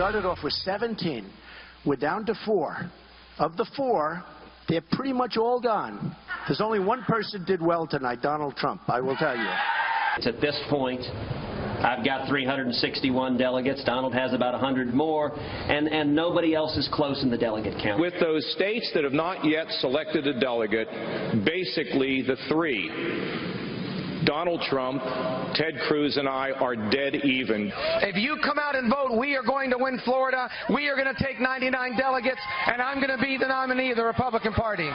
started off with 17. We're down to 4. Of the 4, they're pretty much all gone. There's only one person did well tonight, Donald Trump, I will tell you. At this point, I've got 361 delegates. Donald has about 100 more, and nobody else is close in the delegate count. With those states that have not yet selected a delegate, basically the 3, Donald Trump, Ted Cruz, and I are dead even. If you come out and vote, we are going to win Florida. We are going to take 99 delegates, and I'm going to be the nominee of the Republican Party.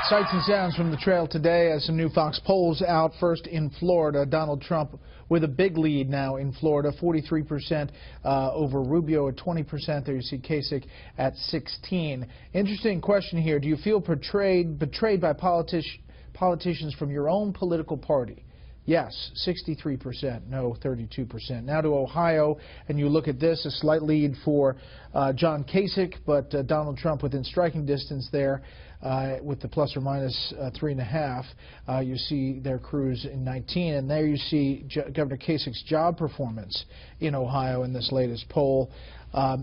Sights and sounds from the trail today as some new Fox polls out. First in Florida, Donald Trump with a big lead now in Florida, 43% over Rubio at 20%. There you see Kasich at 16%. Interesting question here. Do you feel betrayed by politicians from your own political party? Yes, 63%. No, 32%. Now to Ohio, and you look at this, a slight lead for John Kasich, but Donald Trump within striking distance there with the plus or minus 3.5. You see there Cruz in 19, and there you see Governor Kasich's job performance in Ohio in this latest poll.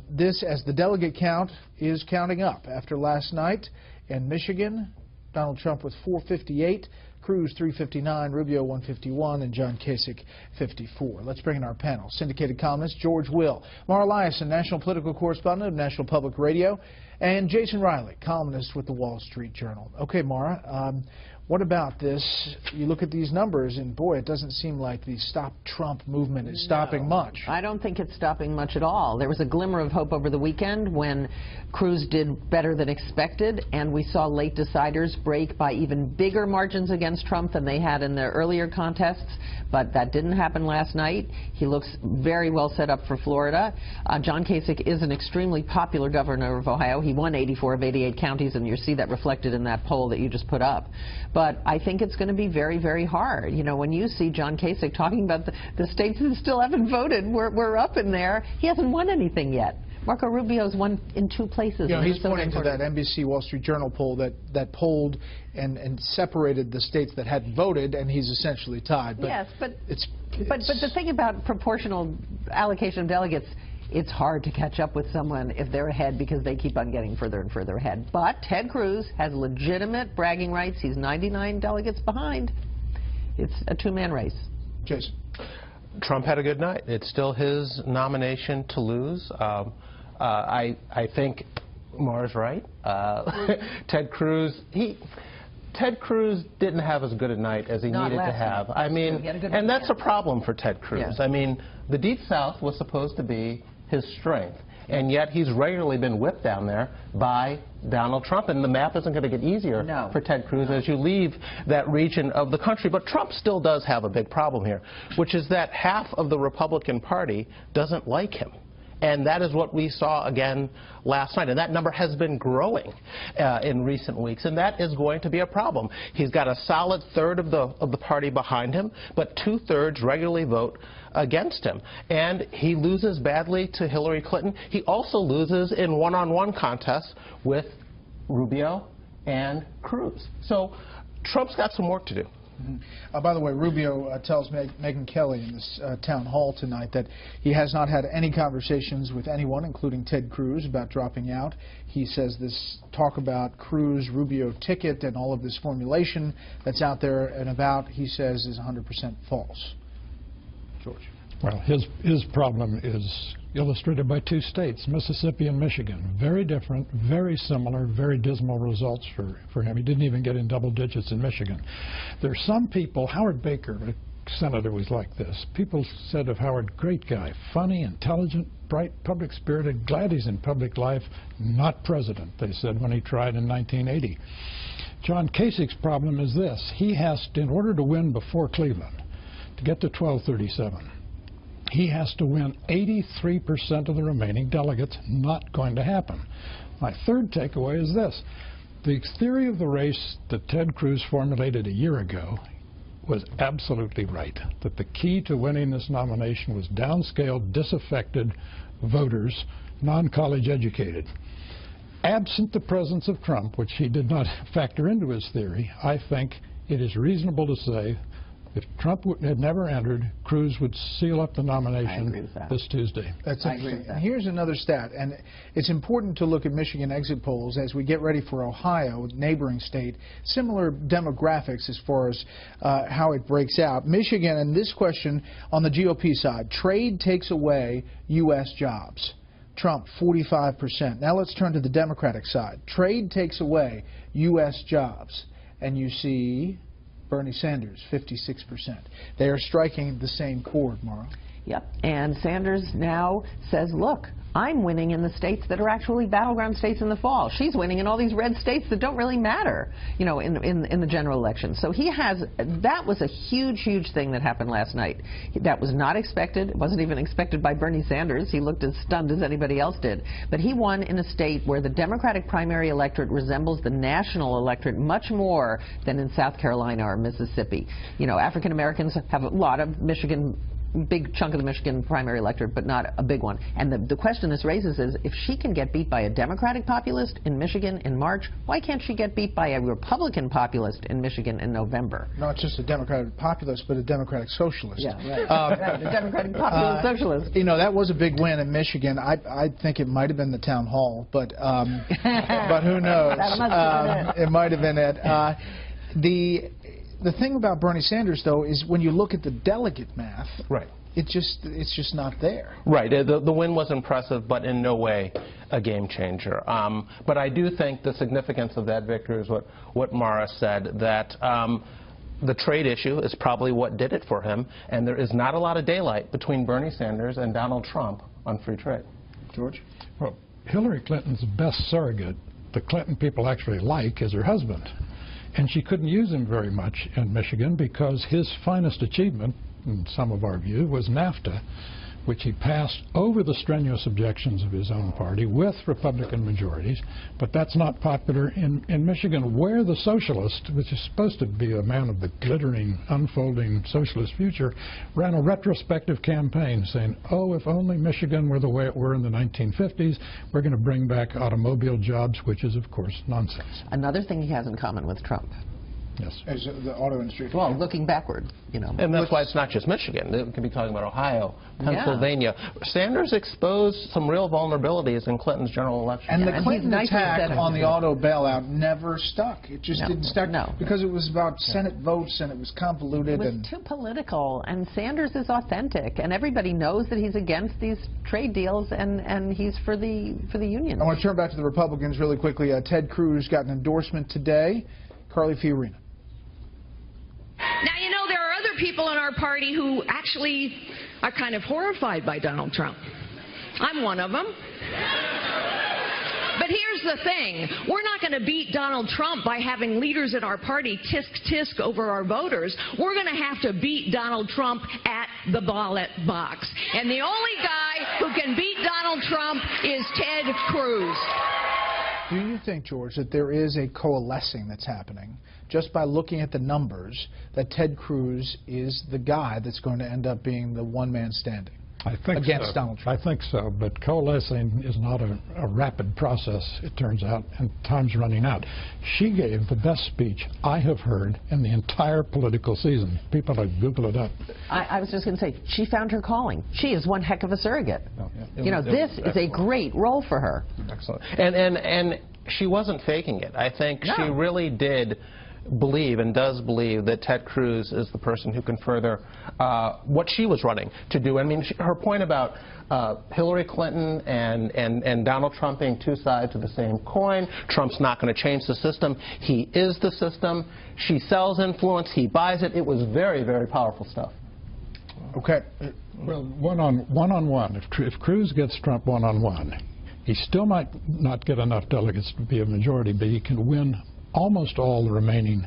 This, as the delegate count, is counting up. After last night in Michigan, Donald Trump with 458. Cruz 359, Rubio 151, and John Kasich 54. Let's bring in our panel. Syndicated columnist George Will, Mara Liasson, national political correspondent of National Public Radio, and Jason Riley, columnist with the Wall Street Journal. Okay, Mara, what about this? You look at these numbers, and boy, it doesn't seem like the Stop Trump movement is stopping much. I don't think it's stopping much at all. There was a glimmer of hope over the weekend when Cruz did better than expected, and we saw late deciders break by even bigger margins against Trump than they had in their earlier contests, but that didn't happen last night. He looks very well set up for Florida. John Kasich is an extremely popular governor of Ohio. He won 84 of 88 counties, and you see that reflected in that poll that you just put up. But I think it's going to be very, very hard. You know, when you see John Kasich talking about the states that still haven't voted, we're up in there. He hasn't won anything yet. Marco Rubio's won in 2 places. You know, he's pointing to that NBC Wall Street Journal poll that polled and separated the states that hadn't voted, and he's essentially tied. But yes, but the thing about proportional allocation of delegates, it's hard to catch up with someone if they're ahead because they keep on getting further and further ahead. But Ted Cruz has legitimate bragging rights. He's 99 delegates behind. It's a 2-man race. Jason. Trump had a good night. It's still his nomination to lose. I think Mara's right. Ted Cruz didn't have as good a night as he needed to have. I mean, and that's a problem for Ted Cruz. Yeah. I mean, the Deep South was supposed to be his strength, and yet he's regularly been whipped down there by Donald Trump, and the map isn't going to get easier for Ted Cruz as you leave that region of the country. But Trump still does have a big problem here, which is that half of the Republican Party doesn't like him. And that is what we saw again last night. And that number has been growing in recent weeks. And that is going to be a problem. He's got a solid third of the party behind him, but 2/3 regularly vote against him. And he loses badly to Hillary Clinton. He also loses in one-on-one contests with Rubio and Cruz. So Trump's got some work to do. By the way, Rubio tells Megyn Kelly in this town hall tonight that he has not had any conversations with anyone, including Ted Cruz, about dropping out. He says this talk about Cruz-Rubio ticket and all of this formulation that's out there and about, he says, is 100% false. George. Well, his problem is illustrated by 2 states, Mississippi and Michigan. Very different, very similar, very dismal results for him. He didn't even get in double digits in Michigan. There's some people, Howard Baker, a senator, was like this. People said of Howard, great guy, funny, intelligent, bright, public-spirited, glad he's in public life, not president, they said when he tried in 1980. John Kasich's problem is this. He has to, in order to win before Cleveland, to get to 1237, he has to win 83% of the remaining delegates. Not going to happen. My third takeaway is this. The theory of the race that Ted Cruz formulated a year ago was absolutely right, that the key to winning this nomination was downscaled, disaffected voters, non-college educated. Absent the presence of Trump, which he did not factor into his theory, I think it is reasonable to say If Trump had never entered, Cruz would seal up the nomination this Tuesday. That's interesting. And here's another stat, and it's important to look at Michigan exit polls as we get ready for Ohio, neighboring state. Similar demographics as far as how it breaks out. Michigan, and this question on the GOP side, trade takes away U.S. jobs. Trump, 45%. Now let's turn to the Democratic side. Trade takes away U.S. jobs. And you see Bernie Sanders, 56%. They are striking the same chord, Maura. Yep. And Sanders now says, look, I'm winning in the states that are actually battleground states in the fall. She's winning in all these red states that don't really matter, you know, in the general election. So he has, that was a huge, huge thing that happened last night. That was not expected. It wasn't even expected by Bernie Sanders. He looked as stunned as anybody else did. But he won in a state where the Democratic primary electorate resembles the national electorate much more than in South Carolina or Mississippi. You know, African Americans have a lot of Michigan, big chunk of the Michigan primary electorate, but not a big one. And the question this raises is, if she can get beat by a Democratic populist in Michigan in March, why can't she get beat by a Republican populist in Michigan in November? Not just a Democratic populist, but a Democratic socialist. Yeah, right. Right, a Democratic populist socialist. You know, that was a big win in Michigan. I think it might have been the town hall, but who knows? It might have been it. The thing about Bernie Sanders, though, is when you look at the delegate math, right, it's just not there. Right. The win was impressive, but in no way a game changer. But I do think the significance of that victory is what Maura said, that the trade issue is probably what did it for him, and there is not a lot of daylight between Bernie Sanders and Donald Trump on free trade. George? Well, Hillary Clinton's best surrogate, the Clinton people actually like, is her husband. And she couldn't use him very much in Michigan because his finest achievement, in some of our view, was NAFTA, which he passed over the strenuous objections of his own party with Republican majorities. But that's not popular in Michigan, where the socialist, which is supposed to be a man of the glittering, unfolding socialist future, ran a retrospective campaign saying, oh, if only Michigan were the way it were in the 1950s, we're going to bring back automobile jobs, which is, of course, nonsense. Another thing he has in common with Trump. Yes. As the auto industry. Well, looking backward, you know. And that's why it's not just Michigan. We could be talking about Ohio, Pennsylvania. Yeah. Sanders exposed some real vulnerabilities in Clinton's general election. And the Clinton attack on the auto bailout never stuck. It just didn't stuck because it was about Senate votes and it was convoluted. It was too political. And Sanders is authentic. And everybody knows that he's against these trade deals and he's for the union. I want to turn back to the Republicans really quickly. Ted Cruz got an endorsement today. Carly Fiorina. Now, you know, there are other people in our party who actually are kind of horrified by Donald Trump. I'm one of them. But here's the thing. We're not going to beat Donald Trump by having leaders in our party tisk over our voters. We're going to have to beat Donald Trump at the ballot box. And the only guy who can beat Donald Trump is Ted Cruz. Do you think, George, that there is a coalescing that's happening just by looking at the numbers, that Ted Cruz is the guy that's going to end up being the one man standing against Donald Trump? I think so, but coalescing is not a rapid process, it turns out, and time's running out. She gave the best speech I have heard in the entire political season. People have Googled it up. I was just going to say, she found her calling. She is one heck of a surrogate. Oh, yeah. You know, this is a great role for her. Excellent. And she wasn't faking it. I think she really did believe and does believe that Ted Cruz is the person who can further what she was running to do. I mean, her point about Hillary Clinton and Donald Trump being two sides of the same coin. Trump's not going to change the system. He is the system. She sells influence. He buys it. It was very, very powerful stuff. Okay. Well, one-on-one. If Cruz gets Trump one-on-one, he still might not get enough delegates to be a majority, but he can win almost all the remaining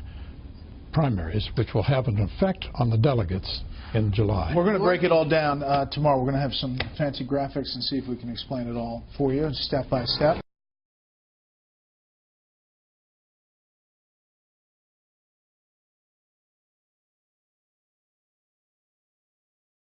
primaries, which will have an effect on the delegates in July. We're going to break it all down tomorrow. We're going to have some fancy graphics and see if we can explain it all for you step by step.